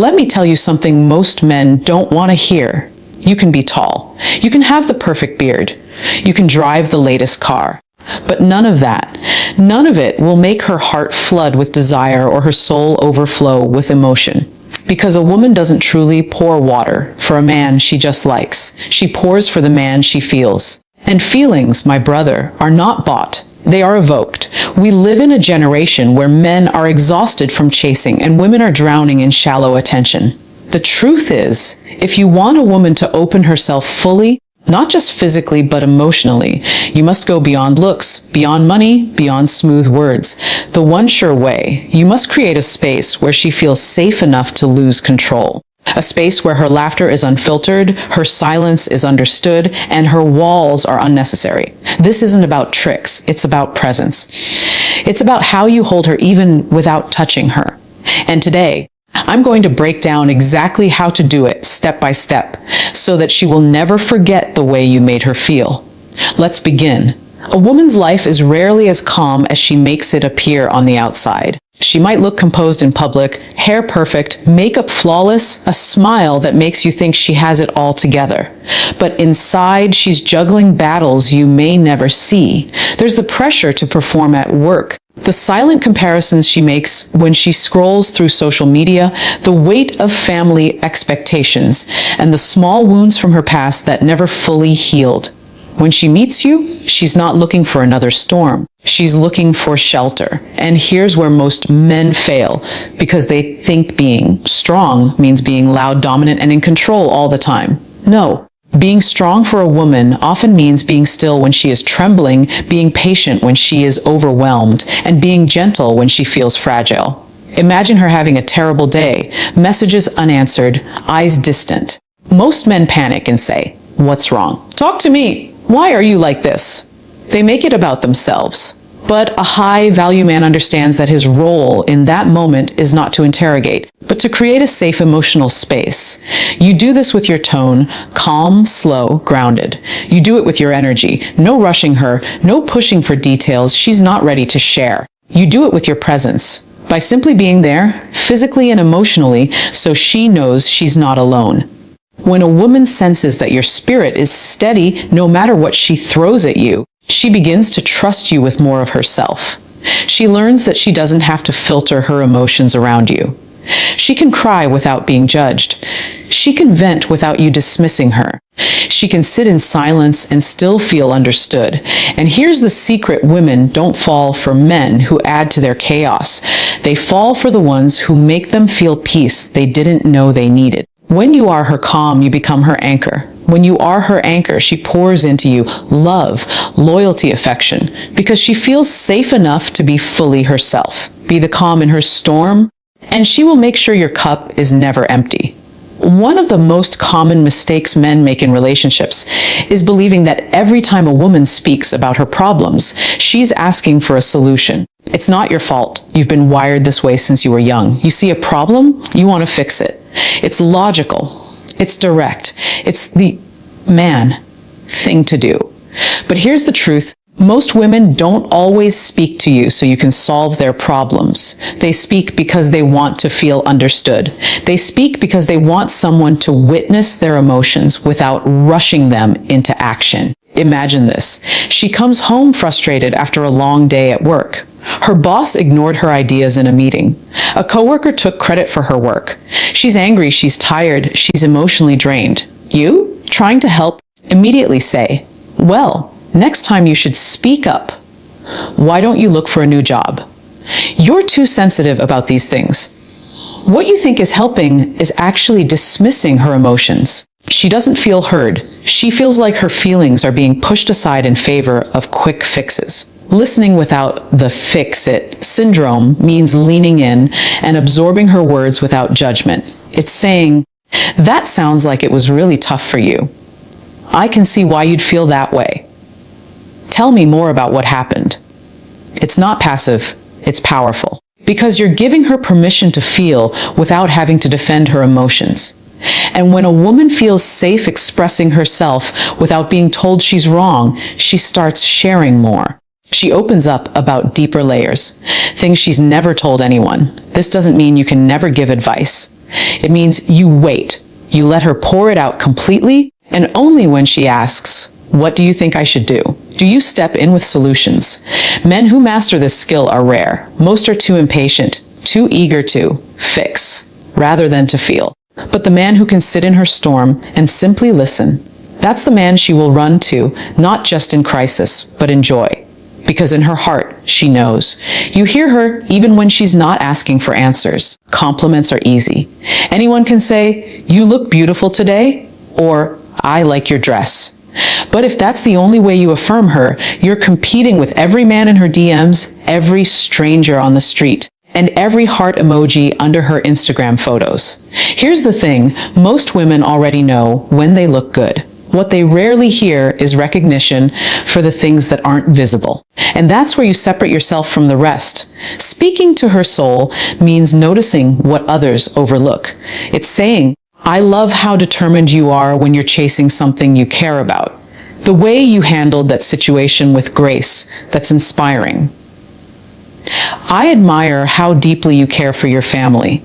Let me tell you something most men don't want to hear. You can be tall. You can have the perfect beard. You can drive the latest car. But none of that, none of it will make her heart flood with desire or her soul overflow with emotion. Because a woman doesn't truly pour water for a man she just likes. She pours for the man she feels. And feelings, my brother, are not bought. They are evoked. We live in a generation where men are exhausted from chasing and women are drowning in shallow attention. The truth is, if you want a woman to open herself fully, not just physically but emotionally, you must go beyond looks, beyond money, beyond smooth words. The one sure way, you must create a space where she feels safe enough to lose control. A space where her laughter is unfiltered, her silence is understood, and her walls are unnecessary. This isn't about tricks, it's about presence. It's about how you hold her even without touching her. And today, I'm going to break down exactly how to do it step by step, so that she will never forget the way you made her feel. Let's begin. A woman's life is rarely as calm as she makes it appear on the outside. She might look composed in public, hair perfect, makeup flawless, a smile that makes you think she has it all together. But inside, she's juggling battles you may never see. There's the pressure to perform at work, the silent comparisons she makes when she scrolls through social media, the weight of family expectations, and the small wounds from her past that never fully healed. When she meets you, she's not looking for another storm. She's looking for shelter. And here's where most men fail, because they think being strong means being loud, dominant, and in control all the time. No. Being strong for a woman often means being still when she is trembling, being patient when she is overwhelmed, and being gentle when she feels fragile. Imagine her having a terrible day, messages unanswered, eyes distant. Most men panic and say, "What's wrong? Talk to me. Why are you like this?" They make it about themselves. But a high-value man understands that his role in that moment is not to interrogate, but to create a safe emotional space. You do this with your tone, calm, slow, grounded. You do it with your energy. No rushing her, no pushing for details she's not ready to share. You do it with your presence, by simply being there, physically and emotionally, so she knows she's not alone. When a woman senses that your spirit is steady no matter what she throws at you, she begins to trust you with more of herself. She learns that she doesn't have to filter her emotions around you. She can cry without being judged. She can vent without you dismissing her. She can sit in silence and still feel understood. And here's the secret: women don't fall for men who add to their chaos. They fall for the ones who make them feel peace they didn't know they needed. When you are her calm, you become her anchor. When you are her anchor, she pours into you love, loyalty, affection, because she feels safe enough to be fully herself. Be the calm in her storm, and she will make sure your cup is never empty. One of the most common mistakes men make in relationships is believing that every time a woman speaks about her problems, she's asking for a solution. It's not your fault. You've been wired this way since you were young. You see a problem, you want to fix it. It's logical. It's direct. It's the man thing to do. But here's the truth. Most women don't always speak to you so you can solve their problems. They speak because they want to feel understood. They speak because they want someone to witness their emotions without rushing them into action. Imagine this. She comes home frustrated after a long day at work. Her boss ignored her ideas in a meeting. A coworker took credit for her work. She's angry, she's tired, she's emotionally drained. You, trying to help, immediately say, "Well, next time you should speak up. Why don't you look for a new job?" You're too sensitive about these things. What you think is helping is actually dismissing her emotions. She doesn't feel heard. She feels like her feelings are being pushed aside in favor of quick fixes. Listening without the fix-it syndrome means leaning in and absorbing her words without judgment. It's saying, "That sounds like it was really tough for you. I can see why you'd feel that way. Tell me more about what happened." It's not passive, it's powerful. Because you're giving her permission to feel without having to defend her emotions. And when a woman feels safe expressing herself without being told she's wrong, she starts sharing more. She opens up about deeper layers, things she's never told anyone. This doesn't mean you can never give advice. It means you wait. You let her pour it out completely, and only when she asks, "What do you think I should do?" do you step in with solutions. Men who master this skill are rare. Most are too impatient, too eager to fix, rather than to feel. But the man who can sit in her storm and simply listen, that's the man she will run to, not just in crisis, but in joy. Because in her heart, she knows. You hear her even when she's not asking for answers. Compliments are easy. Anyone can say, "You look beautiful today," or "I like your dress." But if that's the only way you affirm her, you're competing with every man in her DMs, every stranger on the street, and every heart emoji under her Instagram photos. Here's the thing, most women already know when they look good. What they rarely hear is recognition for the things that aren't visible. And that's where you separate yourself from the rest. Speaking to her soul means noticing what others overlook. It's saying, "I love how determined you are when you're chasing something you care about. The way you handled that situation with grace, that's inspiring. I admire how deeply you care for your family."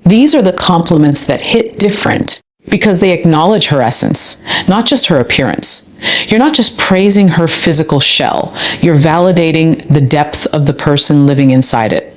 These are the compliments that hit different because they acknowledge her essence, not just her appearance. You're not just praising her physical shell, you're validating the depth of the person living inside it.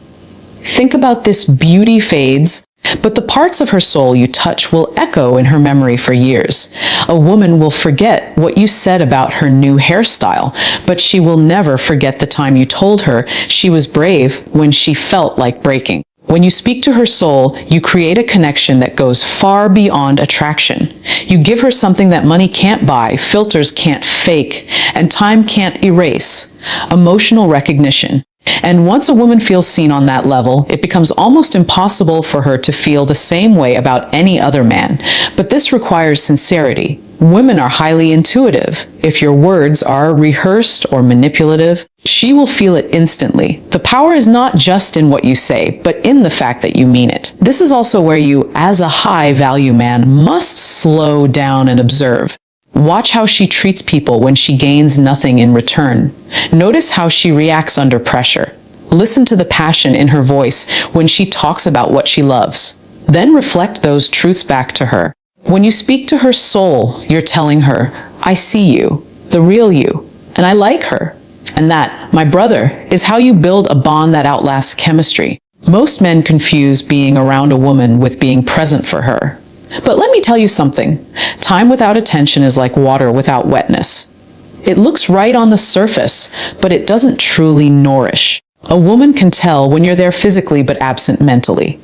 Think about this: beauty fades, but the parts of her soul you touch will echo in her memory for years. A woman will forget what you said about her new hairstyle, but she will never forget the time you told her she was brave when she felt like breaking. When you speak to her soul, you create a connection that goes far beyond attraction. You give her something that money can't buy, filters can't fake, and time can't erase: emotional recognition. And once a woman feels seen on that level, it becomes almost impossible for her to feel the same way about any other man. But this requires sincerity. Women are highly intuitive. If your words are rehearsed or manipulative, she will feel it instantly. The power is not just in what you say, but in the fact that you mean it. This is also where you, as a high-value man, must slow down and observe. Watch how she treats people when she gains nothing in return. Notice how she reacts under pressure. Listen to the passion in her voice when she talks about what she loves. Then reflect those truths back to her. When you speak to her soul, you're telling her, "I see you, the real you, and I like her." And that, my brother, is how you build a bond that outlasts chemistry. Most men confuse being around a woman with being present for her. But let me tell you something. Time without attention is like water without wetness. It looks right on the surface, but it doesn't truly nourish. A woman can tell when you're there physically but absent mentally.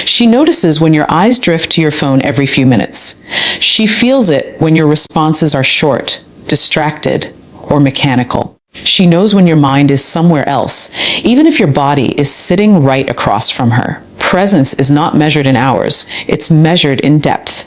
She notices when your eyes drift to your phone every few minutes. She feels it when your responses are short, distracted, or mechanical. She knows when your mind is somewhere else, even if your body is sitting right across from her. Presence is not measured in hours, it's measured in depth.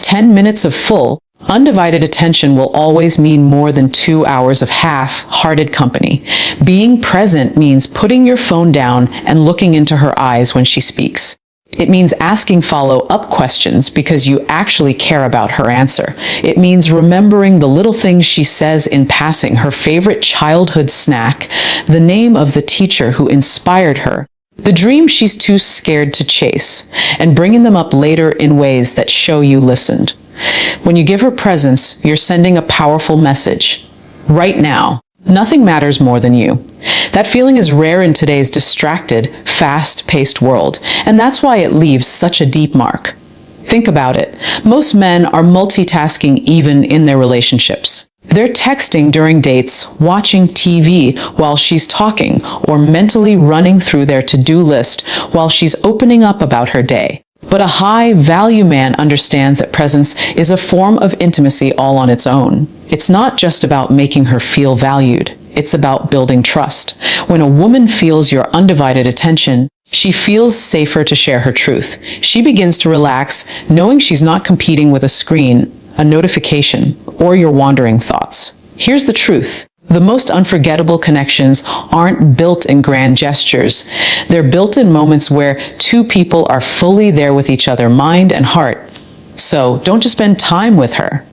10 minutes of full, undivided attention will always mean more than 2 hours of half-hearted company. Being present means putting your phone down and looking into her eyes when she speaks. It means asking follow-up questions because you actually care about her answer. It means remembering the little things she says in passing: her favorite childhood snack, the name of the teacher who inspired her, the dream she's too scared to chase, and bringing them up later in ways that show you listened. When you give her presence, you're sending a powerful message. Right now, nothing matters more than you. That feeling is rare in today's distracted, fast-paced world, and that's why it leaves such a deep mark. Think about it. Most men are multitasking even in their relationships. They're texting during dates, watching TV while she's talking, or mentally running through their to-do list while she's opening up about her day. But a high-value man understands that presence is a form of intimacy all on its own. It's not just about making her feel valued. It's about building trust. When a woman feels your undivided attention, she feels safer to share her truth. She begins to relax, knowing she's not competing with a screen, a notification, or your wandering thoughts. Here's the truth. The most unforgettable connections aren't built in grand gestures. They're built in moments where two people are fully there with each other, mind and heart. So don't just spend time with her.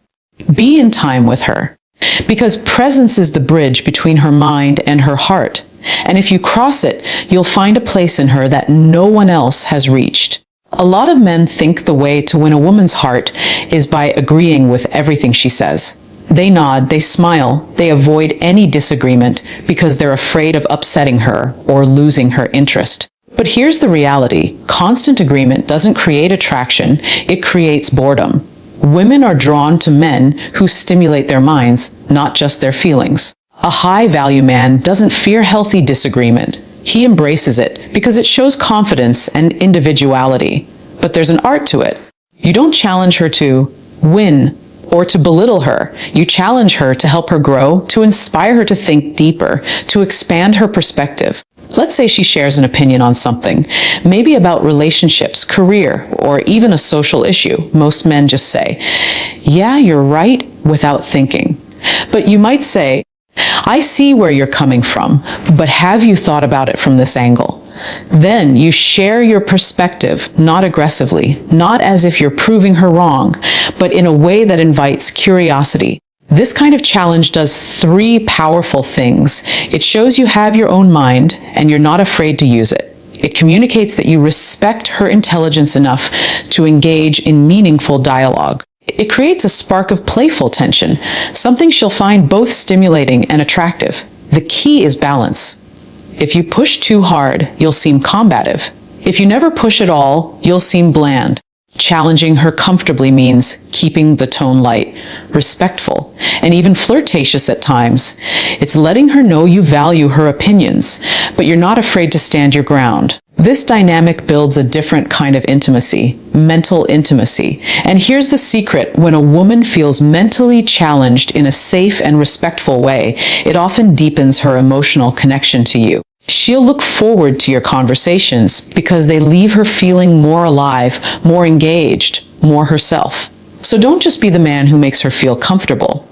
Be in time with her. Because presence is the bridge between her mind and her heart. And if you cross it, you'll find a place in her that no one else has reached. A lot of men think the way to win a woman's heart is by agreeing with everything she says. They nod, they smile, they avoid any disagreement because they're afraid of upsetting her or losing her interest. But here's the reality. Constant agreement doesn't create attraction, it creates boredom. Women are drawn to men who stimulate their minds, not just their feelings. A high-value man doesn't fear healthy disagreement. He embraces it because it shows confidence and individuality. But there's an art to it. You don't challenge her to win or to belittle her. You challenge her to help her grow, to inspire her to think deeper, to expand her perspective. Let's say she shares an opinion on something, maybe about relationships, career, or even a social issue. Most men just say, "Yeah, you're right," without thinking. But you might say, "I see where you're coming from, but have you thought about it from this angle?" Then you share your perspective, not aggressively, not as if you're proving her wrong, but in a way that invites curiosity. This kind of challenge does three powerful things. It shows you have your own mind and you're not afraid to use it. It communicates that you respect her intelligence enough to engage in meaningful dialogue. It creates a spark of playful tension, something she'll find both stimulating and attractive. The key is balance. If you push too hard, you'll seem combative. If you never push at all, you'll seem bland. Challenging her comfortably means keeping the tone light, respectful, and even flirtatious at times. It's letting her know you value her opinions, but you're not afraid to stand your ground. This dynamic builds a different kind of intimacy, mental intimacy. And here's the secret: when a woman feels mentally challenged in a safe and respectful way, it often deepens her emotional connection to you. She'll look forward to your conversations because they leave her feeling more alive, more engaged, more herself. So don't just be the man who makes her feel comfortable.